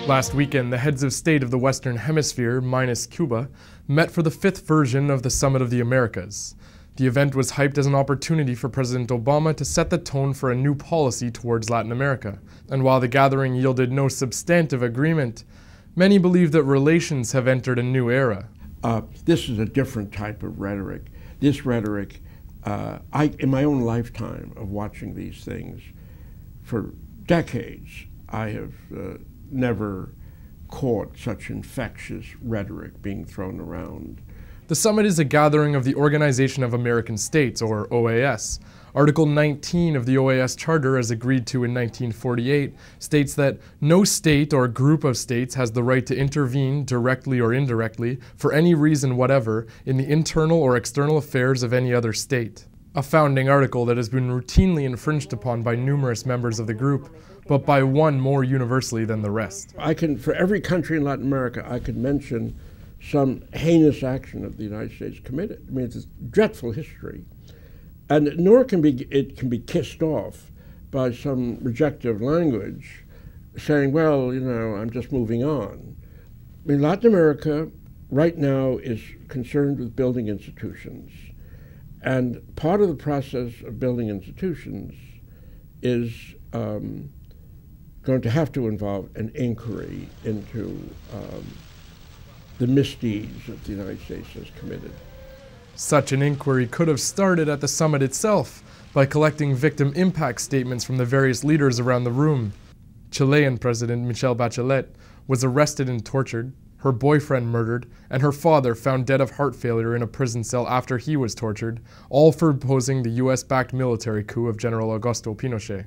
Last weekend, the heads of state of the Western Hemisphere, minus Cuba, met for the 5th version of the Summit of the Americas. The event was hyped as an opportunity for President Obama to set the tone for a new policy towards Latin America. And while the gathering yielded no substantive agreement, many believe that relations have entered a new era. This is a different type of rhetoric. This rhetoric, in my own lifetime of watching these things for decades, I have never caught such infectious rhetoric being thrown around. The summit is a gathering of the Organization of American States, or OAS. Article 19 of the OAS Charter, as agreed to in 1948, states that no state or group of states has the right to intervene, directly or indirectly, for any reason whatever, in the internal or external affairs of any other state. A founding article that has been routinely infringed upon by numerous members of the group, but by one more universally than the rest. For every country in Latin America, I could mention some heinous action that the United States committed. I mean, it's a dreadful history. And nor can it be kissed off by some rejective language saying, well, you know, I'm just moving on. I mean, Latin America right now is concerned with building institutions. And part of the process of building institutions is going to have to involve an inquiry into the misdeeds that the United States has committed. Such an inquiry could have started at the summit itself by collecting victim impact statements from the various leaders around the room. Chilean President Michelle Bachelet was arrested and tortured, her boyfriend murdered, and her father found dead of heart failure in a prison cell after he was tortured, all for opposing the US-backed military coup of General Augusto Pinochet.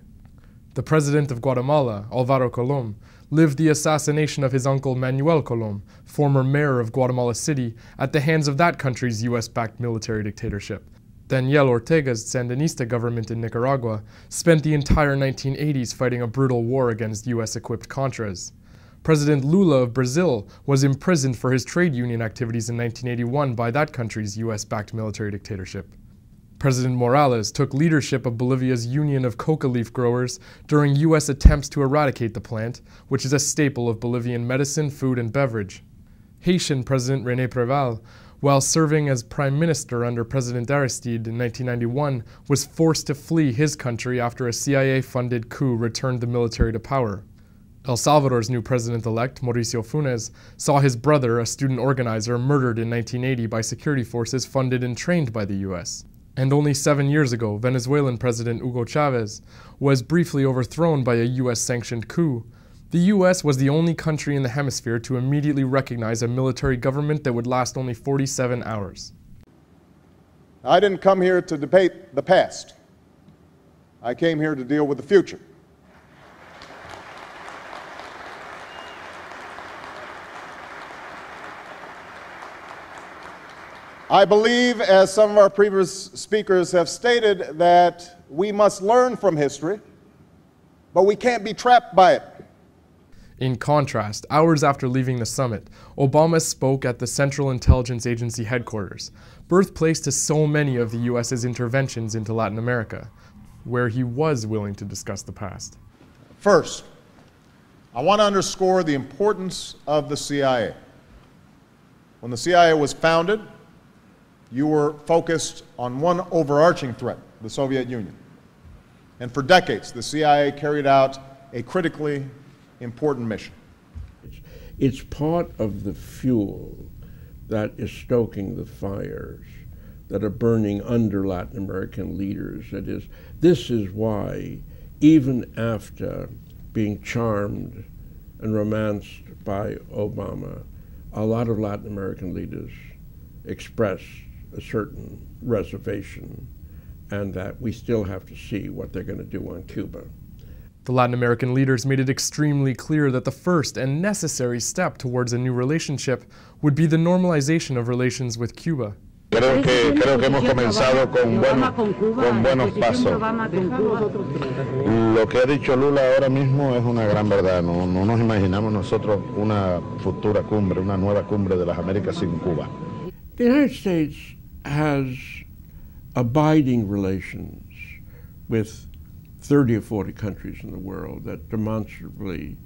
The president of Guatemala, Alvaro Colom, lived the assassination of his uncle Manuel Colom, former mayor of Guatemala City, at the hands of that country's US-backed military dictatorship. Daniel Ortega's Sandinista government in Nicaragua spent the entire 1980s fighting a brutal war against US-equipped Contras. President Lula of Brazil was imprisoned for his trade union activities in 1981 by that country's US-backed military dictatorship. President Morales took leadership of Bolivia's Union of Coca leaf growers during US attempts to eradicate the plant, which is a staple of Bolivian medicine, food, and beverage. Haitian President René Préval, while serving as Prime Minister under President Aristide in 1991, was forced to flee his country after a CIA-funded coup returned the military to power. El Salvador's new president-elect, Mauricio Funes, saw his brother, a student organizer, murdered in 1980 by security forces funded and trained by the US. And only 7 years ago, Venezuelan President Hugo Chavez was briefly overthrown by a US-sanctioned coup. The US was the only country in the hemisphere to immediately recognize a military government that would last only 47 hours. I didn't come here to debate the past. I came here to deal with the future. I believe, as some of our previous speakers have stated, that we must learn from history, but we can't be trapped by it. In contrast, hours after leaving the summit, Obama spoke at the Central Intelligence Agency headquarters, birthplace to so many of the US's interventions into Latin America, where he was willing to discuss the past. First, I want to underscore the importance of the CIA. When the CIA was founded, you were focused on one overarching threat, the Soviet Union. And for decades, the CIA carried out a critically important mission. It's part of the fuel that is stoking the fires that are burning under Latin American leaders. This is why, even after being charmed and romanced by Obama, a lot of Latin American leaders expressed a certain reservation, and that we still have to see what they're going to do on Cuba. The Latin American leaders made it extremely clear that the first and necessary step towards a new relationship would be the normalization of relations with Cuba. Creo que hemos comenzado con buenos pasos. Lo que ha dicho Lula ahora mismo es una gran verdad. No nos imaginamos nosotros una futura cumbre, una nueva cumbre de las Américas sin Cuba. The United States has abiding relations with 30 or 40 countries in the world that demonstrably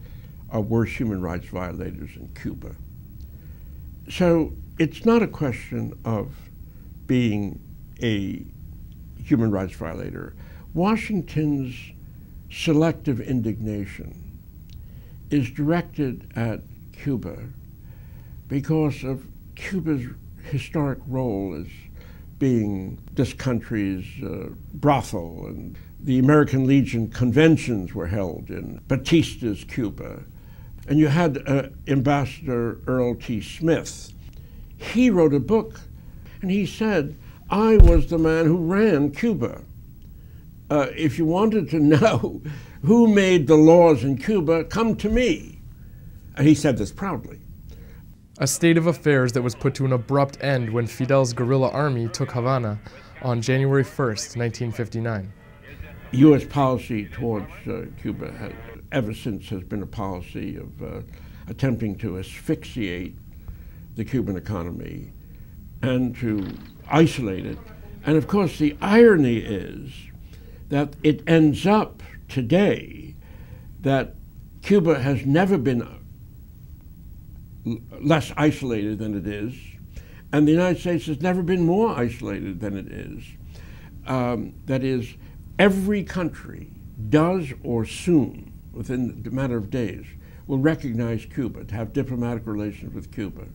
are worse human rights violators in Cuba. So it's not a question of being a human rights violator. Washington's selective indignation is directed at Cuba because of Cuba's historic role as being this country's brothel, and the American Legion conventions were held in Batista's Cuba. And you had Ambassador Earl T. Smith. He wrote a book, and he said, I was the man who ran Cuba. If you wanted to know who made the laws in Cuba, come to me. And he said this proudly. A state of affairs that was put to an abrupt end when Fidel's guerrilla army took Havana on January 1st, 1959. U.S. policy towards Cuba ever since has been a policy of attempting to asphyxiate the Cuban economy and to isolate it. And of course, the irony is that it ends up today that Cuba has never been less isolated than it is, and the United States has never been more isolated than it is. That is, every country does or soon, within the matter of days, will recognize Cuba, to have diplomatic relations with Cuba.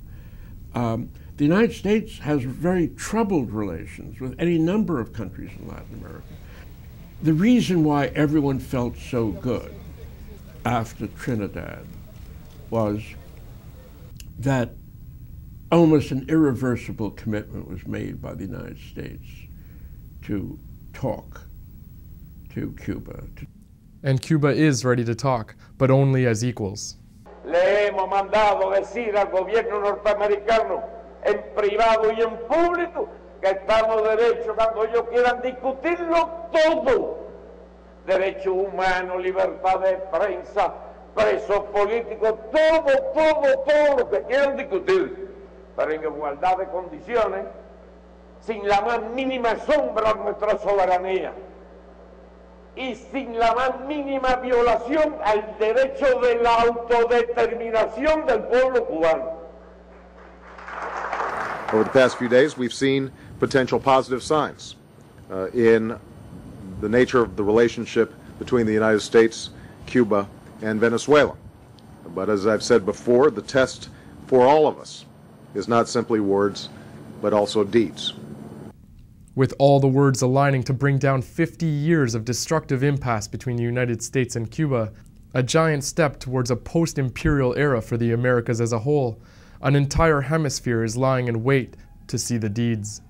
The United States has very troubled relations with any number of countries in Latin America. The reason why everyone felt so good after Trinidad was that almost an irreversible commitment was made by the United States to talk to Cuba. And Cuba is ready to talk, but only as equals. Le hemos mandado decir al gobierno norteamericano en privado y en público que estamos derechos cuando ellos quieran discutirlo todo. Derechos humanos, libertad de prensa, presos políticos, todo lo que quieran discutir, pero en igualdad de condiciones, sin la más mínima sombra de nuestra soberanía y sin la más mínima violación al derecho de la autodeterminación del pueblo cubano. Over the past few days, we've seen potential positive signs in the nature of the relationship between the United States, Cuba, and Venezuela. But as I've said before, the test for all of us is not simply words, but also deeds. With all the words aligning to bring down 50 years of destructive impasse between the United States and Cuba, a giant step towards a post-imperial era for the Americas as a whole, an entire hemisphere is lying in wait to see the deeds.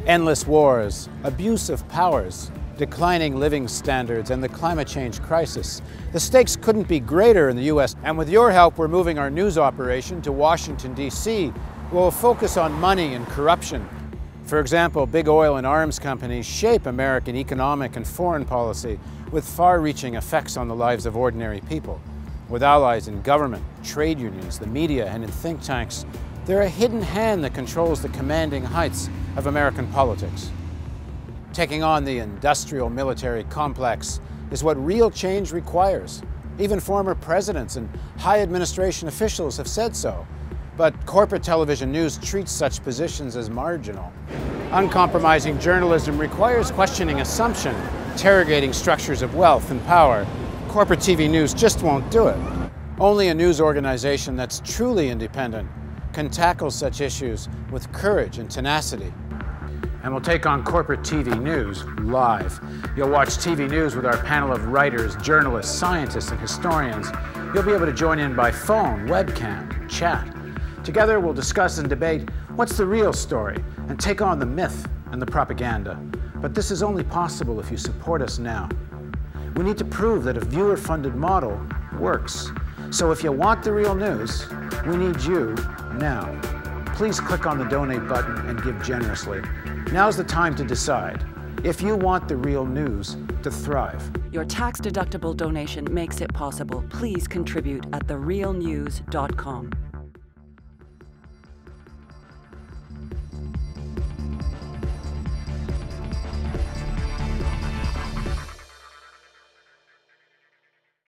Endless wars, abuse of powers, declining living standards, and the climate change crisis. The stakes couldn't be greater in the U.S., and with your help, we're moving our news operation to Washington, D.C. We'll focus on money and corruption. For example, big oil and arms companies shape American economic and foreign policy with far-reaching effects on the lives of ordinary people. With allies in government, trade unions, the media, and in think tanks, they're a hidden hand that controls the commanding heights of American politics. Taking on the industrial military complex is what real change requires. Even former presidents and high administration officials have said so. But corporate television news treats such positions as marginal. Uncompromising journalism requires questioning assumption, interrogating structures of wealth and power. Corporate TV news just won't do it. Only a news organization that's truly independent can tackle such issues with courage and tenacity. And we'll take on corporate TV news live. You'll watch TV news with our panel of writers, journalists, scientists, and historians. You'll be able to join in by phone, webcam, chat. Together we'll discuss and debate what's the real story and take on the myth and the propaganda. But this is only possible if you support us now. We need to prove that a viewer-funded model works. So if you want the real news, we need you now. Please click on the donate button and give generously. Now's the time to decide if you want the real news to thrive. Your tax-deductible donation makes it possible. Please contribute at therealnews.com.